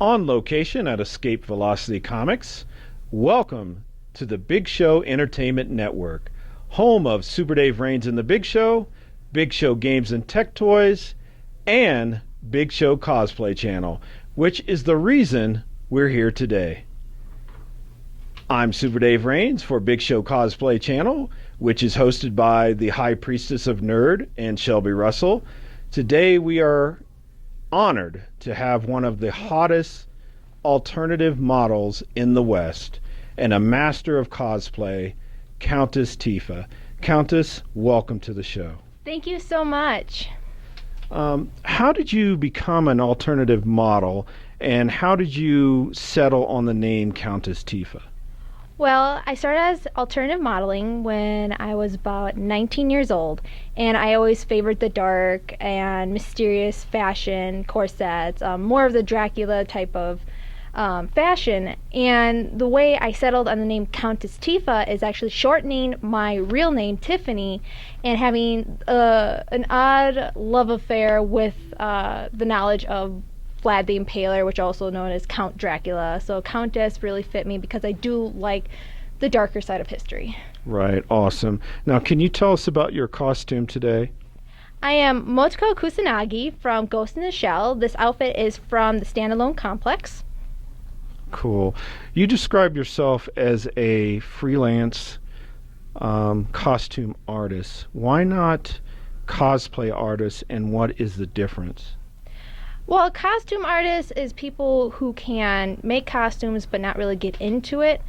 On location at Escape Velocity Comics, welcome to the Big Show Entertainment Network, home of Super Dave Reigns and the Big Show Games and Tech Toys, and Big Show Cosplay Channel, which is the reason we're here today. I'm Super Dave Reigns for Big Show Cosplay Channel, which is hosted by the High Priestess of Nerd and Shelby Russell. Today we are honored to have one of the hottest alternative models in the West and a master of cosplay, Countess Tifa. Countess, welcome to the show. Thank you so much. How did you become an alternative model, and how did you settle on the name Countess Tifa? Well, I started as alternative modeling when I was about 19 years old, and I always favored the dark and mysterious fashion, corsets, more of the Dracula type of fashion. And the way I settled on the name Countess Tifa is actually shortening my real name, Tiffany, and having an odd love affair with the knowledge of Vlad the Impaler, which also known as Count Dracula. So Countess really fit me because I do like the darker side of history. Right, awesome. Now, can you tell us about your costume today? I am Motoko Kusanagi from Ghost in the Shell. This outfit is from the Standalone Complex. Cool. You describe yourself as a freelance costume artist. Why not cosplay artist, and what is the difference? Well, a costume artist is people who can make costumes but not really get into it.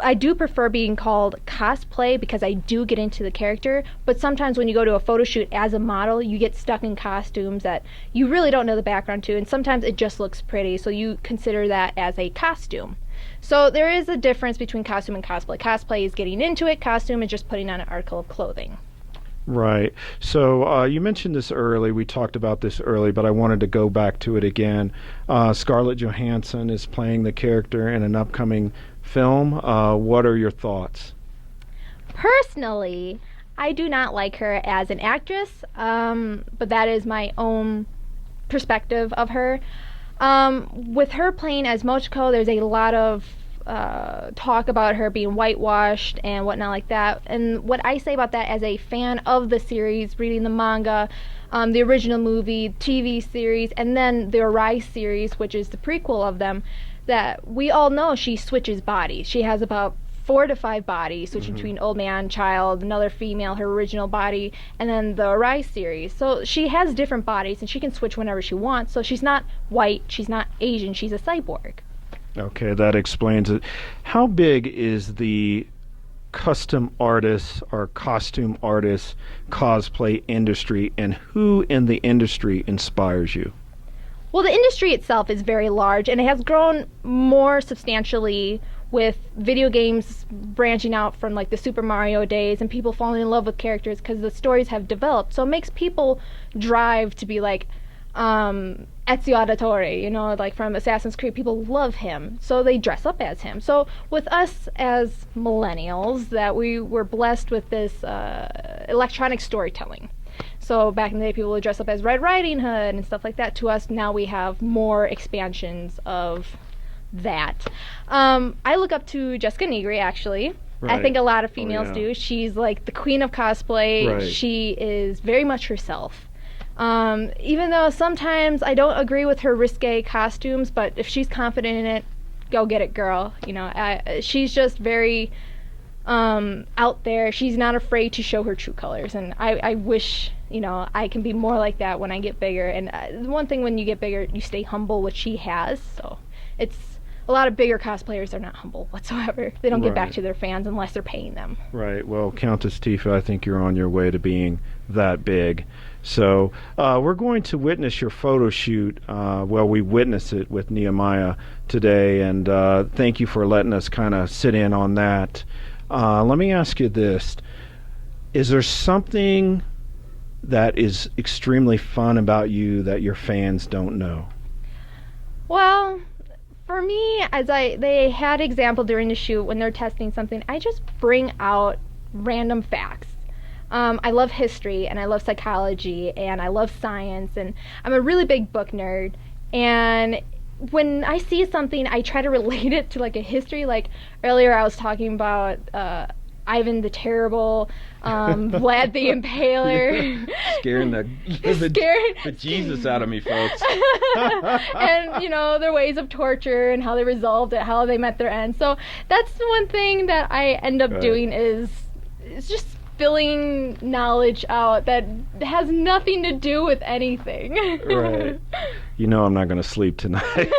I do prefer being called cosplay because I do get into the character, but sometimes when you go to a photo shoot as a model, you get stuck in costumes that you really don't know the background to, and sometimes it just looks pretty, so you consider that as a costume. So there is a difference between costume and cosplay. Cosplay is getting into it, costume is just putting on an article of clothing. Right. So you mentioned this early. We talked about this early, but I wanted to go back to it again. Scarlett Johansson is playing the character in an upcoming film. What are your thoughts? Personally, I do not like her as an actress, but that is my own perspective of her. With her playing as Mochiko, there's a lot of talk about her being whitewashed and whatnot like that. And what I say about that as a fan of the series, reading the manga, the original movie, TV series, and then the Arise series, which is the prequel of them, that we all know she switches bodies. She has about 4 to 5 bodies, switching between old man, child, another female, her original body, and then the Arise series. So she has different bodies, and she can switch whenever she wants. So she's not white, she's not Asian, she's a cyborg. Okay, that explains it. How big is the custom artist or costume artist cosplay industry, and who in the industry inspires you? Well, the industry itself is very large, and it has grown more substantially with video games branching out from like the Super Mario days and people falling in love with characters because the stories have developed. So it makes people drive to be like, Ezio Auditore, like from Assassin's Creed, people love him, so they dress up as him. So with us as millennials, that we were blessed with this electronic storytelling. So back in the day, people would dress up as Red Riding Hood and stuff like that. To us, now we have more expansions of that. I look up to Jessica Negri, actually. Right. I think a lot of females do. She's like the queen of cosplay. Right. She is very much herself. Even though sometimes I don't agree with her risque costumes, but if she's confident in it, go get it, girl. She's just very out there. She's not afraid to show her true colors, and I wish, I can be more like that when I get bigger. And one thing, when you get bigger, you stay humble, which she has. So it's a lot of bigger cosplayers are not humble whatsoever. They don't get back to their fans unless they're paying them. Right. Well, Countess Tifa, I think you're on your way to being that big. So we're going to witness your photo shoot. We witnessed it with Nehemiah today, and thank you for letting us kind of sit in on that. Let me ask you this. Is there something that is extremely fun about you that your fans don't know? Well, for me, they had example during the shoot when they're testing something, I just bring out random facts. I love history, and I love psychology, and I love science, and I'm a really big book nerd. And when I see something, I try to relate it to like a history. Like earlier, I was talking about Ivan the Terrible, Vlad the Impaler, Scaring the Jesus out of me, folks. and their ways of torture and how they resolved it, how they met their end. So that's the one thing that I end up doing is just spilling knowledge out that has nothing to do with anything. Right. I'm not going to sleep tonight.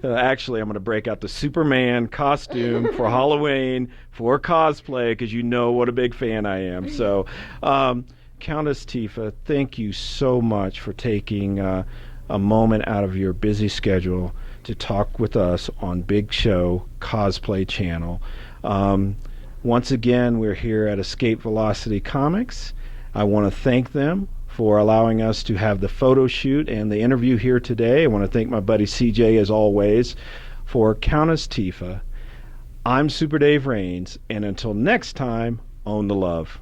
Actually, I'm going to break out the Superman costume for Halloween for cosplay because what a big fan I am. So, Countess Tifa, thank you so much for taking a moment out of your busy schedule to talk with us on Big Show Cosplay Channel. Once again, we're here at Escape Velocity Comics. I want to thank them for allowing us to have the photo shoot and the interview here today. I want to thank my buddy CJ, as always. For Countess Tifa, I'm Super Dave Rains, and until next time, own the love.